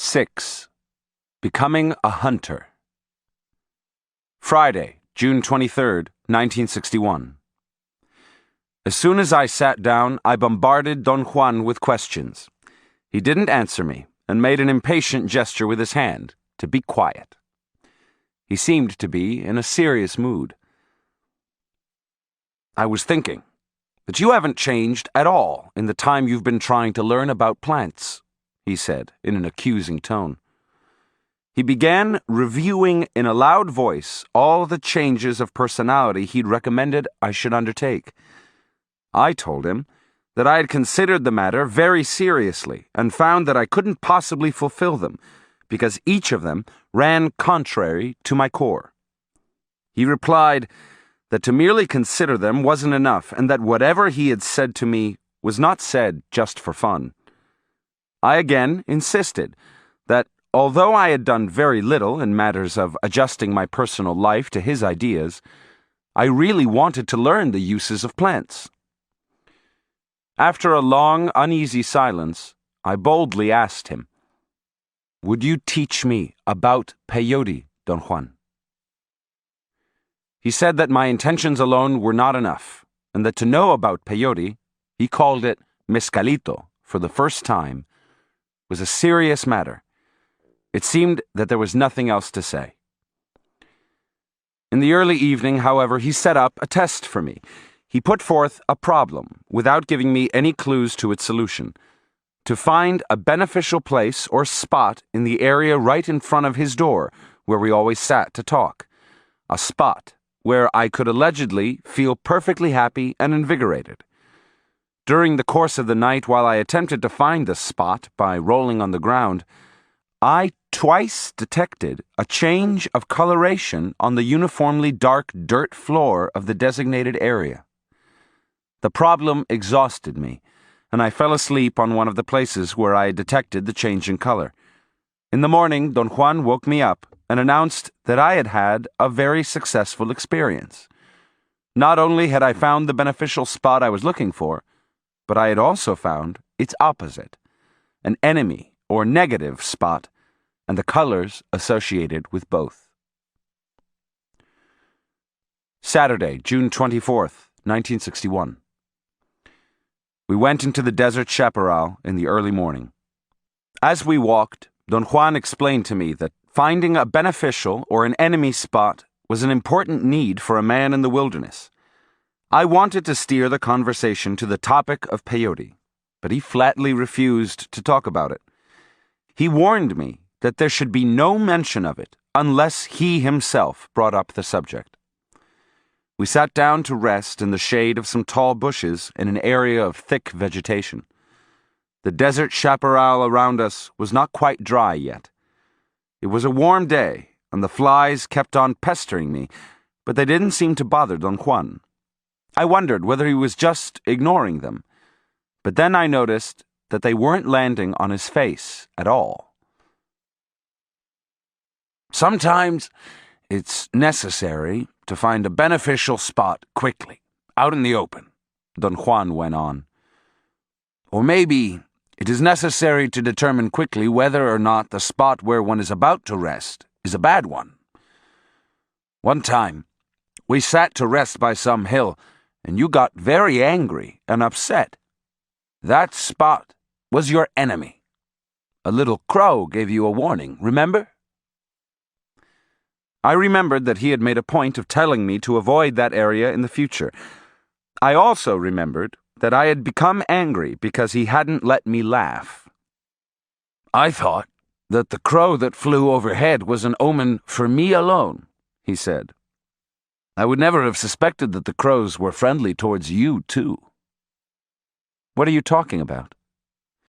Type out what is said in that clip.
6. Becoming a Hunter. Friday, June 23rd, 1961. As soon as I sat down, I bombarded Don Juan with questions. He didn't answer me and made an impatient gesture with his hand to be quiet. He seemed to be in a serious mood. I was thinking that you haven't changed at all in the time you've been trying to learn about plants, he said in an accusing tone. He began reviewing in a loud voice all the changes of personality he'd recommended I should undertake. I told him that I had considered the matter very seriously and found that I couldn't possibly fulfill them because each of them ran contrary to my core. He replied that to merely consider them wasn't enough and that whatever he had said to me was not said just for fun. I again insisted that although I had done very little in matters of adjusting my personal life to his ideas, I really wanted to learn the uses of plants. After a long, uneasy silence, I boldly asked him, "Would you teach me about peyote, Don Juan?" He said that my intentions alone were not enough, and that to know about peyote, he called it mezcalito for the first time, was a serious matter. It seemed that there was nothing else to say. In the early evening, however, he set up a test for me. He put forth a problem, without giving me any clues to its solution, to find a beneficial place or spot in the area right in front of his door, where we always sat to talk. A spot where I could allegedly feel perfectly happy and invigorated. During the course of the night, while I attempted to find the spot by rolling on the ground, I twice detected a change of coloration on the uniformly dark dirt floor of the designated area. The problem exhausted me, and I fell asleep on one of the places where I detected the change in color. In the morning, Don Juan woke me up and announced that I had had a very successful experience. Not only had I found the beneficial spot I was looking for, but I had also found its opposite, an enemy or negative spot, and the colors associated with both. Saturday, June 24th, 1961. We went into the desert chaparral in the early morning. As we walked, Don Juan explained to me that finding a beneficial or an enemy spot was an important need for a man in the wilderness. I wanted to steer the conversation to the topic of peyote, but he flatly refused to talk about it. He warned me that there should be no mention of it unless he himself brought up the subject. We sat down to rest in the shade of some tall bushes in an area of thick vegetation. The desert chaparral around us was not quite dry yet. It was a warm day, and the flies kept on pestering me, but they didn't seem to bother Don Juan. I wondered whether he was just ignoring them, but then I noticed that they weren't landing on his face at all. "Sometimes it's necessary to find a beneficial spot quickly, out in the open," Don Juan went on. "Or maybe it is necessary to determine quickly whether or not the spot where one is about to rest is a bad one. One time, we sat to rest by some hill, and you got very angry and upset. That spot was your enemy. A little crow gave you a warning, remember?" I remembered that he had made a point of telling me to avoid that area in the future. I also remembered that I had become angry because he hadn't let me laugh. "I thought that the crow that flew overhead was an omen for me alone," he said. "I would never have suspected that the crows were friendly towards you, too." "What are you talking about?"